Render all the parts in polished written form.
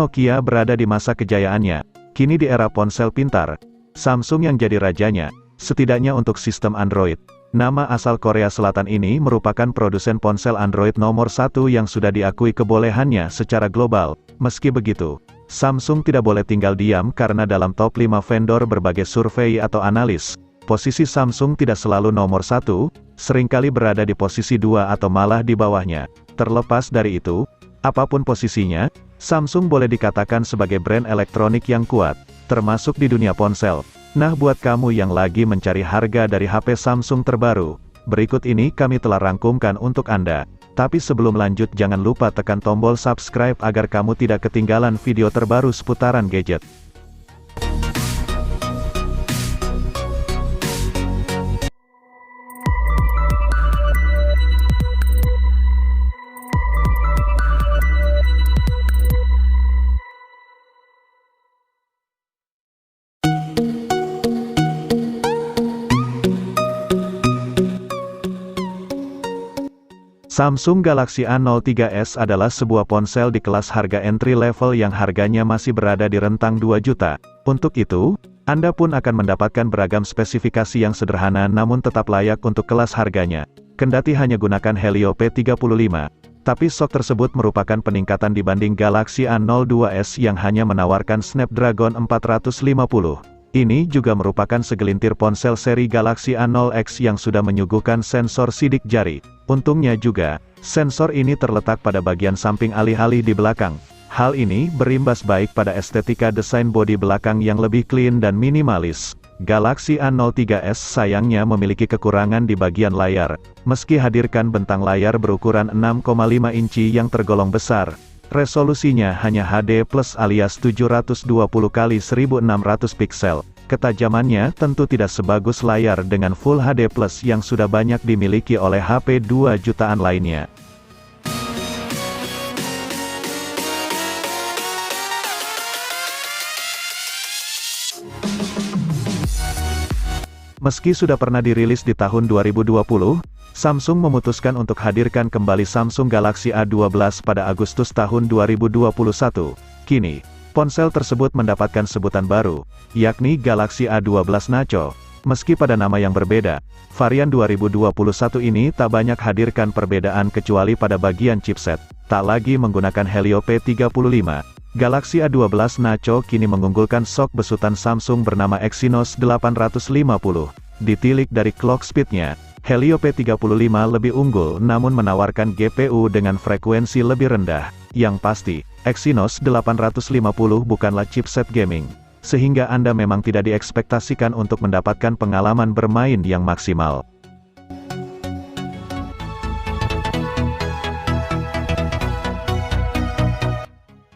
Nokia berada di masa kejayaannya, kini di era ponsel pintar, Samsung yang jadi rajanya, setidaknya untuk sistem Android. Nama asal Korea Selatan ini merupakan produsen ponsel Android nomor 1 yang sudah diakui kebolehannya secara global. Meski begitu, Samsung tidak boleh tinggal diam karena dalam top 5 vendor berbagai survei atau analis, posisi Samsung tidak selalu nomor 1, seringkali berada di posisi 2 atau malah di bawahnya. Terlepas dari itu, apapun posisinya, Samsung boleh dikatakan sebagai brand elektronik yang kuat, termasuk di dunia ponsel. Nah, buat kamu yang lagi mencari harga dari HP Samsung terbaru, berikut ini kami telah rangkumkan untuk Anda. Tapi sebelum lanjut jangan lupa tekan tombol subscribe agar kamu tidak ketinggalan video terbaru seputaran gadget. Samsung Galaxy A03s adalah sebuah ponsel di kelas harga entry level yang harganya masih berada di rentang 2 juta. Untuk itu, Anda pun akan mendapatkan beragam spesifikasi yang sederhana namun tetap layak untuk kelas harganya. Kendati hanya gunakan Helio P35, tapi sok tersebut merupakan peningkatan dibanding Galaxy A02s yang hanya menawarkan Snapdragon 450. Ini juga merupakan segelintir ponsel seri Galaxy A0X yang sudah menyuguhkan sensor sidik jari. Untungnya juga, sensor ini terletak pada bagian samping alih-alih di belakang. Hal ini berimbas baik pada estetika desain bodi belakang yang lebih clean dan minimalis. Galaxy A03s sayangnya memiliki kekurangan di bagian layar. Meski hadirkan bentang layar berukuran 6,5 inci yang tergolong besar, resolusinya hanya HD+ alias 720x1600 piksel. Ketajamannya tentu tidak sebagus layar dengan Full HD+ yang sudah banyak dimiliki oleh HP 2 jutaan lainnya. Meski sudah pernah dirilis di tahun 2020, Samsung memutuskan untuk hadirkan kembali Samsung Galaxy A12 pada Agustus tahun 2021. Kini, ponsel tersebut mendapatkan sebutan baru, yakni Galaxy A12 Nacho. Meski pada nama yang berbeda, varian 2021 ini tak banyak hadirkan perbedaan kecuali pada bagian chipset. Tak lagi menggunakan Helio P35, Galaxy A12 Nacho kini mengunggulkan sok besutan Samsung bernama Exynos 850. Ditilik dari clock speed-nya, Helio P35 lebih unggul namun menawarkan GPU dengan frekuensi lebih rendah. Yang pasti, Exynos 850 bukanlah chipset gaming, sehingga Anda memang tidak diekspektasikan untuk mendapatkan pengalaman bermain yang maksimal.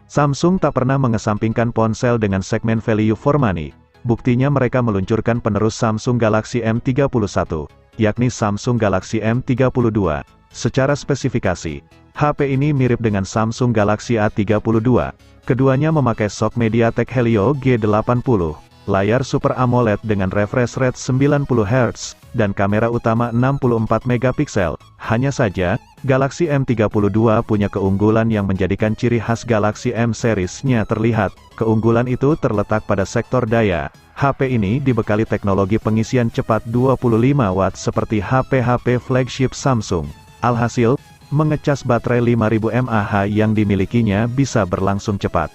Samsung tak pernah mengesampingkan ponsel dengan segmen value for money. Buktinya mereka meluncurkan penerus Samsung Galaxy M31, yakni Samsung Galaxy M32. Secara spesifikasi, HP ini mirip dengan Samsung Galaxy A32. Keduanya memakai sok MediaTek Helio G80, layar Super AMOLED dengan refresh rate 90 Hz, dan kamera utama 64 megapiksel. Hanya saja, Galaxy M32 punya keunggulan yang menjadikan ciri khas Galaxy M series-nya terlihat. Keunggulan itu terletak pada sektor daya. HP ini dibekali teknologi pengisian cepat 25 watt seperti HP-HP flagship Samsung. Alhasil, mengecas baterai 5000 mAh yang dimilikinya bisa berlangsung cepat.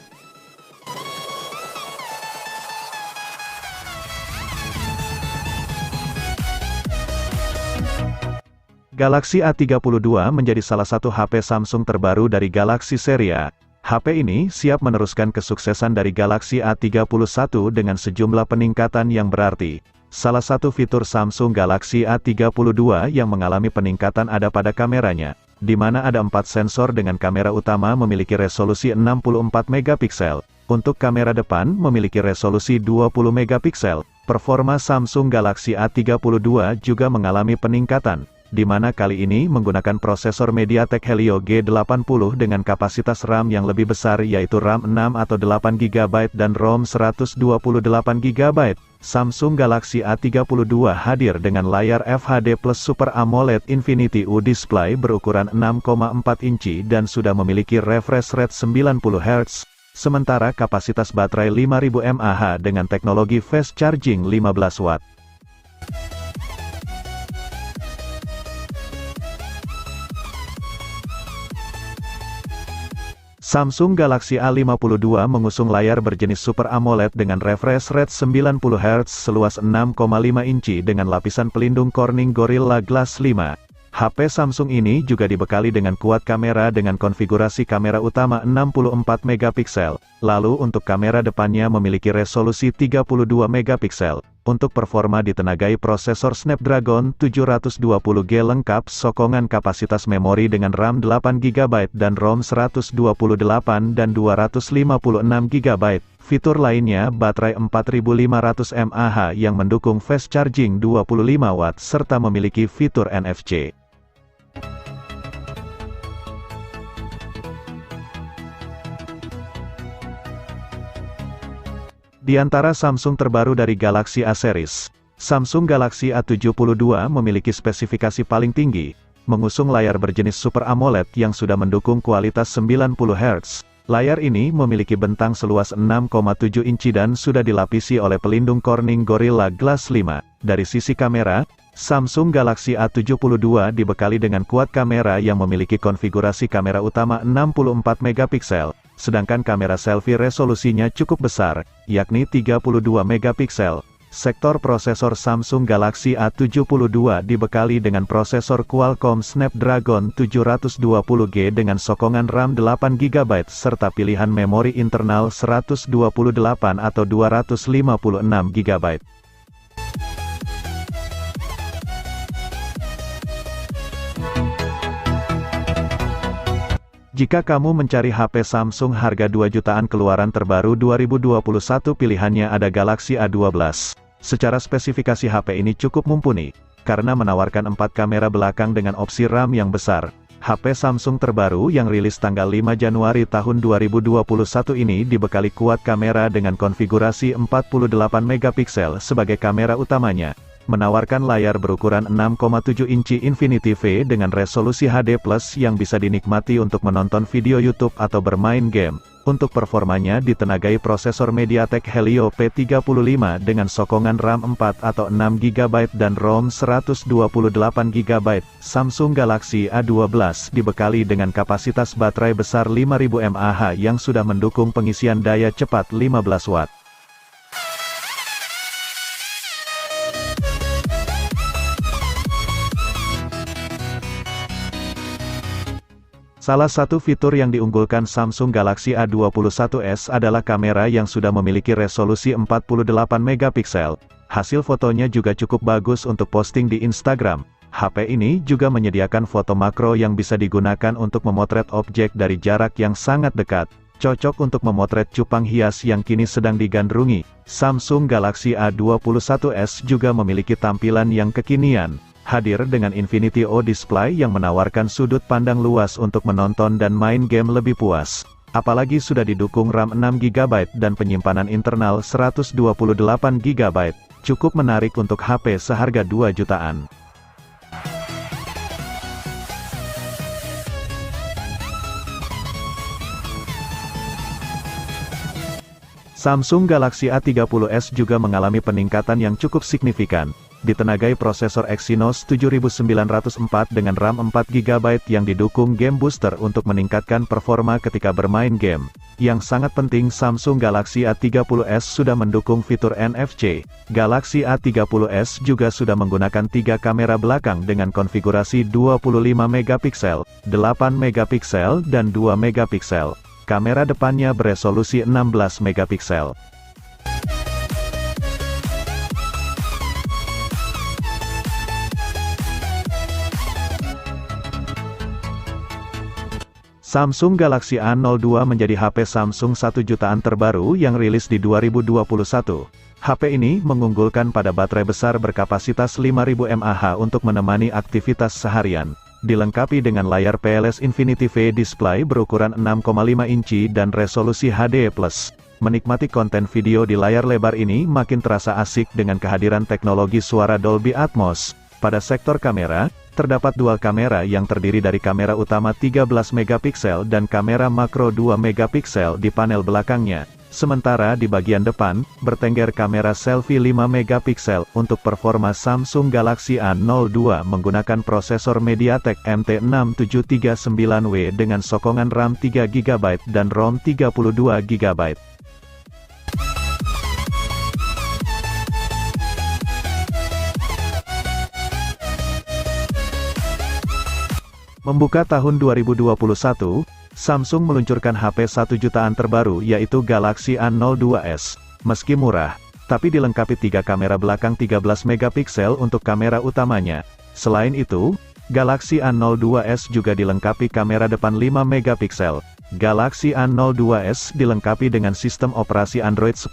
Galaxy A32 menjadi salah satu HP Samsung terbaru dari Galaxy seri A. HP ini siap meneruskan kesuksesan dari Galaxy A31 dengan sejumlah peningkatan yang berarti. Salah satu fitur Samsung Galaxy A32 yang mengalami peningkatan ada pada kameranya, di mana ada 4 sensor dengan kamera utama memiliki resolusi 64 megapiksel. Untuk kamera depan memiliki resolusi 20 megapiksel. Performa Samsung Galaxy A32 juga mengalami peningkatan, di mana kali ini menggunakan prosesor MediaTek Helio G80 dengan kapasitas RAM yang lebih besar yaitu RAM 6 atau 8 GB dan ROM 128 GB. Samsung Galaxy A32 hadir dengan layar FHD+ Super AMOLED Infinity U display berukuran 6,4 inci dan sudah memiliki refresh rate 90 Hz. Sementara kapasitas baterai 5000 mAh dengan teknologi fast charging 15 watt. Samsung Galaxy A52 mengusung layar berjenis Super AMOLED dengan refresh rate 90 Hz seluas 6,5 inci dengan lapisan pelindung Corning Gorilla Glass 5. HP Samsung ini juga dibekali dengan kuat kamera dengan konfigurasi kamera utama 64 megapiksel, lalu untuk kamera depannya memiliki resolusi 32 megapiksel. Untuk performa ditenagai prosesor Snapdragon 720G lengkap sokongan kapasitas memori dengan RAM 8GB dan ROM 128 dan 256GB. Fitur lainnya baterai 4500 mAh yang mendukung fast charging 25 watt serta memiliki fitur NFC. Di antara Samsung terbaru dari Galaxy A series, Samsung Galaxy A72 memiliki spesifikasi paling tinggi, mengusung layar berjenis Super AMOLED yang sudah mendukung kualitas 90 Hz. Layar ini memiliki bentang seluas 6,7 inci dan sudah dilapisi oleh pelindung Corning Gorilla Glass 5. Dari sisi kamera, Samsung Galaxy A72 dibekali dengan kuat kamera yang memiliki konfigurasi kamera utama 64 megapiksel. Sedangkan kamera selfie resolusinya cukup besar, yakni 32 megapiksel. Sektor prosesor Samsung Galaxy A72 dibekali dengan prosesor Qualcomm Snapdragon 720G dengan sokongan RAM 8GB serta pilihan memori internal 128 atau 256GB. Jika kamu mencari HP Samsung harga 2 jutaan keluaran terbaru 2021 pilihannya ada Galaxy A12. Secara spesifikasi HP ini cukup mumpuni, karena menawarkan 4 kamera belakang dengan opsi RAM yang besar. HP Samsung terbaru yang rilis tanggal 5 Januari tahun 2021 ini dibekali kuat kamera dengan konfigurasi 48 megapiksel sebagai kamera utamanya. Menawarkan layar berukuran 6,7 inci Infinity V dengan resolusi HD+ yang bisa dinikmati untuk menonton video YouTube atau bermain game. Untuk performanya ditenagai prosesor MediaTek Helio P35 dengan sokongan RAM 4 atau 6GB dan ROM 128GB. Samsung Galaxy A12 dibekali dengan kapasitas baterai besar 5000 mAh yang sudah mendukung pengisian daya cepat 15 watt. Salah satu fitur yang diunggulkan Samsung Galaxy A21s adalah kamera yang sudah memiliki resolusi 48 megapiksel. Hasil fotonya juga cukup bagus untuk posting di Instagram. HP ini juga menyediakan foto makro yang bisa digunakan untuk memotret objek dari jarak yang sangat dekat. Cocok untuk memotret cupang hias yang kini sedang digandrungi. Samsung Galaxy A21s juga memiliki tampilan yang kekinian. Hadir dengan Infinity O Display yang menawarkan sudut pandang luas untuk menonton dan main game lebih puas. Apalagi sudah didukung RAM 6GB dan penyimpanan internal 128GB. Cukup menarik untuk HP seharga 2 jutaan. Samsung Galaxy A30s juga mengalami peningkatan yang cukup signifikan. Ditenagai prosesor Exynos 7904 dengan RAM 4GB yang didukung Game Booster untuk meningkatkan performa ketika bermain game. Yang sangat penting Samsung Galaxy A30s sudah mendukung fitur NFC. Galaxy A30s juga sudah menggunakan 3 kamera belakang dengan konfigurasi 25 megapiksel, 8 megapiksel dan 2 megapiksel. Kamera depannya beresolusi 16 megapiksel. Samsung Galaxy A02 menjadi HP Samsung 1 jutaan terbaru yang rilis di 2021. HP ini mengunggulkan pada baterai besar berkapasitas 5000 mAh untuk menemani aktivitas seharian. Dilengkapi dengan layar PLS Infinity V Display berukuran 6,5 inci dan resolusi HD+. Menikmati konten video di layar lebar ini makin terasa asik dengan kehadiran teknologi suara Dolby Atmos. Pada sektor kamera, terdapat dual kamera yang terdiri dari kamera utama 13 megapiksel dan kamera makro 2 megapiksel di panel belakangnya. Sementara di bagian depan, bertengger kamera selfie 5 megapiksel. Untuk performa Samsung Galaxy A02 menggunakan prosesor MediaTek MT6739W dengan sokongan RAM 3GB dan ROM 32GB. Membuka tahun 2021, Samsung meluncurkan HP 1 jutaan terbaru yaitu Galaxy A02s. Meski murah, tapi dilengkapi 3 kamera belakang 13 megapiksel untuk kamera utamanya. Selain itu, Galaxy A02s juga dilengkapi kamera depan 5 megapiksel. Galaxy A02s dilengkapi dengan sistem operasi Android 10,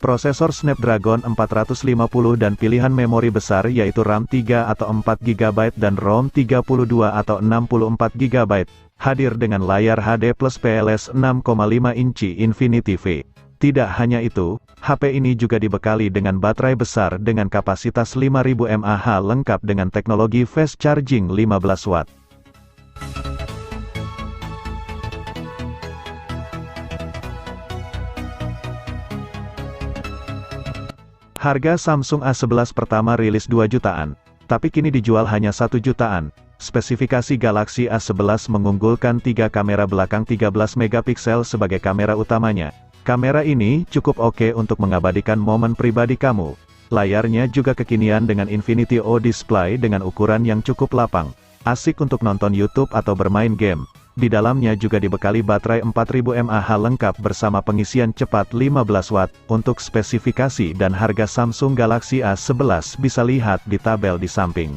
prosesor Snapdragon 450 dan pilihan memori besar yaitu RAM 3 atau 4GB dan ROM 32 atau 64GB. Hadir dengan layar HD plus PLS 6,5 inci Infinity V. Tidak hanya itu, HP ini juga dibekali dengan baterai besar dengan kapasitas 5000 mAh lengkap dengan teknologi fast charging 15 watt. Harga Samsung A11 pertama rilis 2 jutaan, tapi kini dijual hanya 1 jutaan. Spesifikasi Galaxy A11 mengunggulkan 3 kamera belakang 13 megapiksel sebagai kamera utamanya. Kamera ini cukup oke untuk mengabadikan momen pribadi kamu. Layarnya juga kekinian dengan Infinity O display dengan ukuran yang cukup lapang. Asik untuk nonton YouTube atau bermain game. Di dalamnya juga dibekali baterai 4000 mAh lengkap bersama pengisian cepat 15 watt. Untuk spesifikasi dan harga Samsung Galaxy A11 bisa lihat di tabel di samping.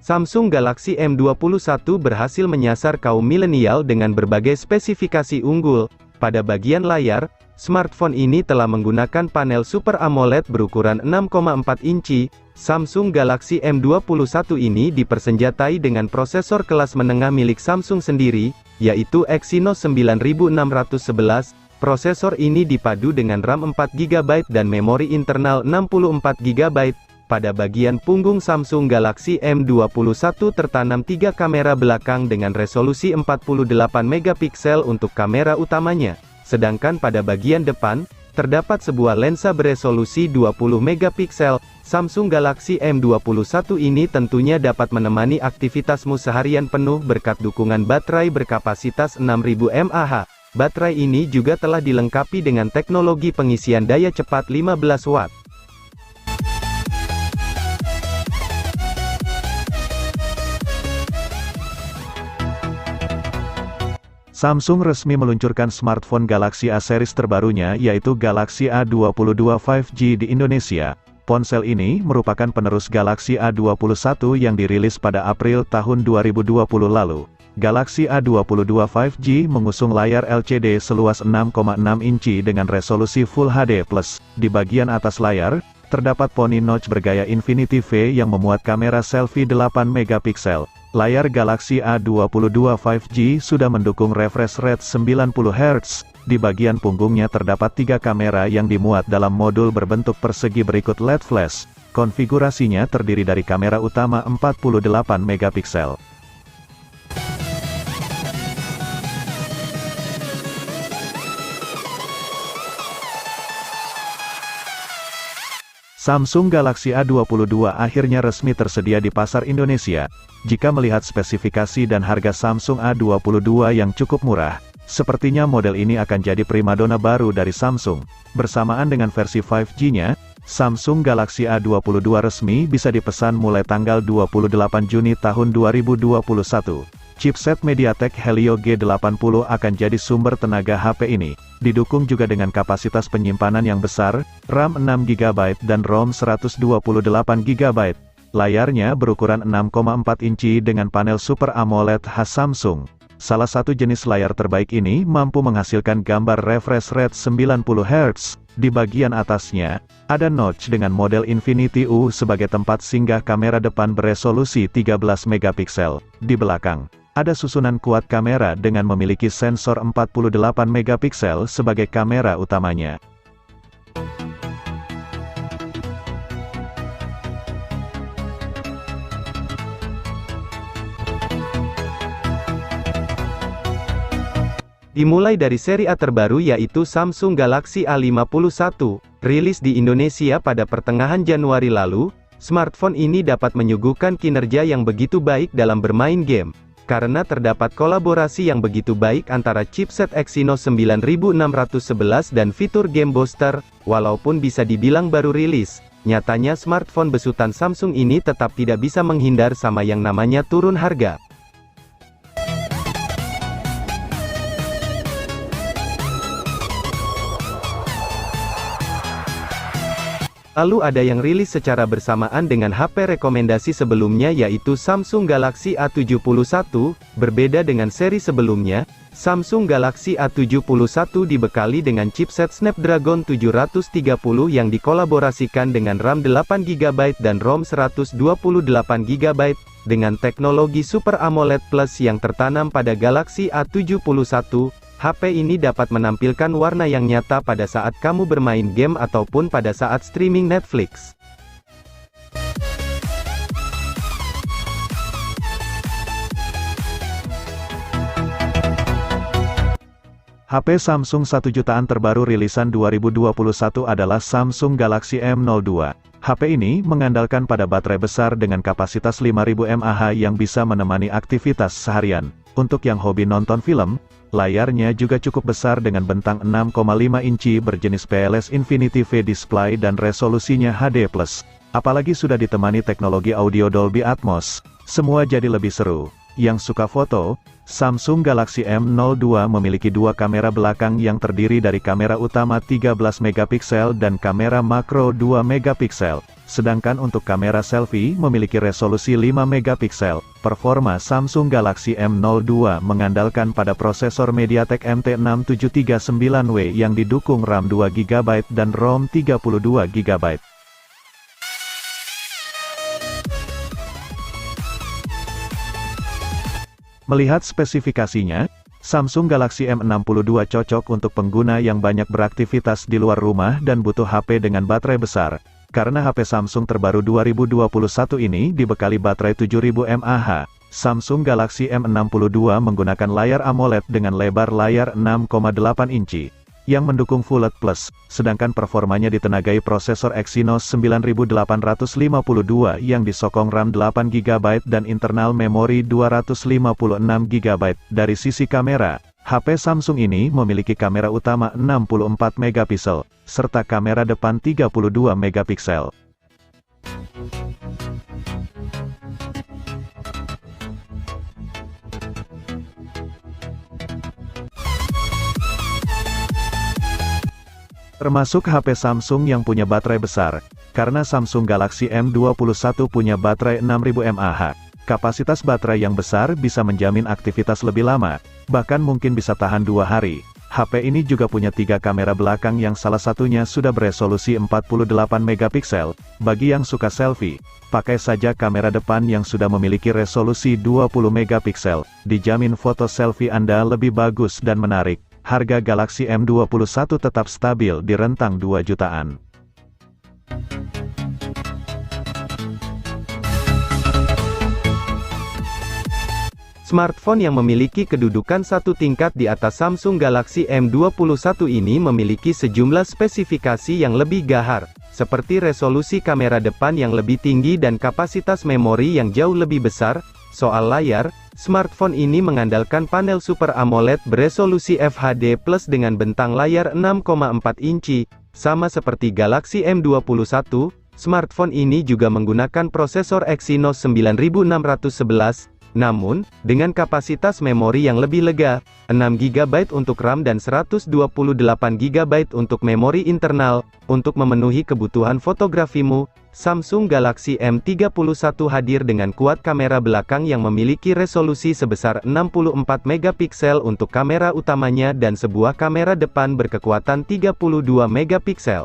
Samsung Galaxy M21 berhasil menyasar kaum milenial dengan berbagai spesifikasi unggul. Pada bagian layar, smartphone ini telah menggunakan panel Super AMOLED berukuran 6,4 inci. Samsung Galaxy M21 ini dipersenjatai dengan prosesor kelas menengah milik Samsung sendiri, yaitu Exynos 9611. Prosesor ini dipadu dengan RAM 4GB dan memori internal 64GB. Pada bagian punggung Samsung Galaxy M21 tertanam 3 kamera belakang dengan resolusi 48 megapiksel untuk kamera utamanya. Sedangkan pada bagian depan, terdapat sebuah lensa beresolusi 20 megapiksel. Samsung Galaxy M21 ini tentunya dapat menemani aktivitasmu seharian penuh berkat dukungan baterai berkapasitas 6000 mAh. Baterai ini juga telah dilengkapi dengan teknologi pengisian daya cepat 15 watt. Samsung resmi meluncurkan smartphone Galaxy A series terbarunya yaitu Galaxy A22 5G di Indonesia. Ponsel ini merupakan penerus Galaxy A21 yang dirilis pada April tahun 2020 lalu. Galaxy A22 5G mengusung layar LCD seluas 6,6 inci dengan resolusi Full HD+. Di bagian atas layar, terdapat poni notch bergaya Infinity V yang memuat kamera selfie 8 megapiksel. Layar Galaxy A22 5G sudah mendukung refresh rate 90 Hz. Di bagian punggungnya terdapat 3 kamera yang dimuat dalam modul berbentuk persegi berikut LED flash. Konfigurasinya terdiri dari kamera utama 48 megapiksel. Samsung Galaxy A22 akhirnya resmi tersedia di pasar Indonesia. Jika melihat spesifikasi dan harga Samsung A22 yang cukup murah, sepertinya model ini akan jadi primadona baru dari Samsung. Bersamaan dengan versi 5G-nya, Samsung Galaxy A22 resmi bisa dipesan mulai tanggal 28 Juni tahun 2021. Chipset MediaTek Helio G80 akan jadi sumber tenaga HP ini. Didukung juga dengan kapasitas penyimpanan yang besar, RAM 6GB dan ROM 128GB. Layarnya berukuran 6,4 inci dengan panel Super AMOLED khas Samsung. Salah satu jenis layar terbaik ini mampu menghasilkan gambar refresh rate 90 Hz. Di bagian atasnya, ada notch dengan model Infinity U sebagai tempat singgah kamera depan beresolusi 13 megapiksel. Di belakang, Ada susunan kuat kamera dengan memiliki sensor 48 megapiksel sebagai kamera utamanya. Dimulai dari seri A terbaru yaitu Samsung Galaxy A51, rilis di Indonesia pada pertengahan Januari lalu, smartphone ini dapat menyuguhkan kinerja yang begitu baik dalam bermain game. Karena terdapat kolaborasi yang begitu baik antara chipset Exynos 9611 dan fitur Game Booster, walaupun bisa dibilang baru rilis, nyatanya smartphone besutan Samsung ini tetap tidak bisa menghindar sama yang namanya turun harga. Lalu ada yang rilis secara bersamaan dengan HP rekomendasi sebelumnya yaitu Samsung Galaxy A71, berbeda dengan seri sebelumnya, Samsung Galaxy A71 dibekali dengan chipset Snapdragon 730 yang dikolaborasikan dengan RAM 8GB dan ROM 128GB, dengan teknologi Super AMOLED Plus yang tertanam pada Galaxy A71. HP ini dapat menampilkan warna yang nyata pada saat kamu bermain game ataupun pada saat streaming Netflix. HP Samsung 1 jutaan terbaru rilisan 2021 adalah Samsung Galaxy M02. HP ini mengandalkan pada baterai besar dengan kapasitas 5000 mAh yang bisa menemani aktivitas seharian. Untuk yang hobi nonton film, layarnya juga cukup besar dengan bentang 6,5 inci berjenis PLS Infinity V display dan resolusinya HD+. Apalagi sudah ditemani teknologi audio Dolby Atmos, semua jadi lebih seru. Yang suka foto, Samsung Galaxy M02 memiliki dua kamera belakang yang terdiri dari kamera utama 13 megapiksel dan kamera makro 2 megapiksel. Sedangkan untuk kamera selfie memiliki resolusi 5 megapiksel. Performa Samsung Galaxy M02 mengandalkan pada prosesor MediaTek MT6739W yang didukung RAM 2GB dan ROM 32GB. Melihat spesifikasinya, Samsung Galaxy M62 cocok untuk pengguna yang banyak beraktivitas di luar rumah dan butuh HP dengan baterai besar. Karena HP Samsung terbaru 2021 ini dibekali baterai 7000 mAh, Samsung Galaxy M62 menggunakan layar AMOLED dengan lebar layar 6,8 inci, yang mendukung Full HD+, sedangkan performanya ditenagai prosesor Exynos 9852 yang disokong RAM 8GB dan internal memori 256GB. Dari sisi kamera, HP Samsung ini memiliki kamera utama 64 megapiksel, serta kamera depan 32 megapiksel. Termasuk HP Samsung yang punya baterai besar, karena Samsung Galaxy M21 punya baterai 6000 mAh. Kapasitas baterai yang besar bisa menjamin aktivitas lebih lama, bahkan mungkin bisa tahan 2 hari. HP ini juga punya 3 kamera belakang yang salah satunya sudah beresolusi 48 megapiksel. Bagi yang suka selfie, pakai saja kamera depan yang sudah memiliki resolusi 20 megapiksel. Dijamin foto selfie Anda lebih bagus dan menarik. Harga Galaxy M21 tetap stabil di rentang 2 jutaan. Smartphone yang memiliki kedudukan satu tingkat di atas Samsung Galaxy M21 ini memiliki sejumlah spesifikasi yang lebih gahar, seperti resolusi kamera depan yang lebih tinggi dan kapasitas memori yang jauh lebih besar. Soal layar, smartphone ini mengandalkan panel Super AMOLED beresolusi FHD+ dengan bentang layar 6,4 inci. Sama seperti Galaxy M21, smartphone ini juga menggunakan prosesor Exynos 9611. Namun, dengan kapasitas memori yang lebih lega, 6GB untuk RAM dan 128GB untuk memori internal. Untuk memenuhi kebutuhan fotografimu, Samsung Galaxy M31 hadir dengan kuat kamera belakang yang memiliki resolusi sebesar 64 megapiksel untuk kamera utamanya dan sebuah kamera depan berkekuatan 32 megapiksel.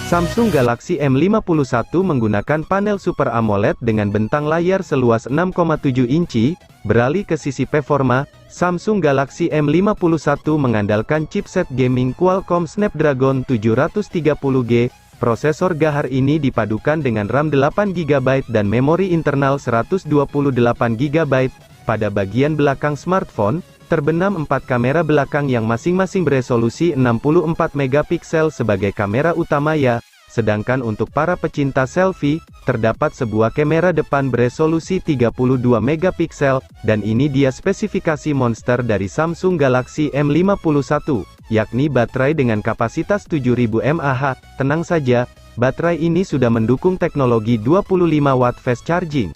Samsung Galaxy M51 menggunakan panel Super AMOLED dengan bentang layar seluas 6,7 inci. Beralih ke sisi performa, Samsung Galaxy M51 mengandalkan chipset gaming Qualcomm Snapdragon 730G. Prosesor gahar ini dipadukan dengan RAM 8GB dan memori internal 128GB. Pada bagian belakang smartphone, terbenam 4 kamera belakang yang masing-masing beresolusi 64 megapiksel sebagai kamera utama ya. Sedangkan untuk para pecinta selfie, terdapat sebuah kamera depan beresolusi 32 megapiksel, dan ini dia spesifikasi monster dari Samsung Galaxy M51, yakni baterai dengan kapasitas 7000 mAh. Tenang saja, baterai ini sudah mendukung teknologi 25 watt fast charging.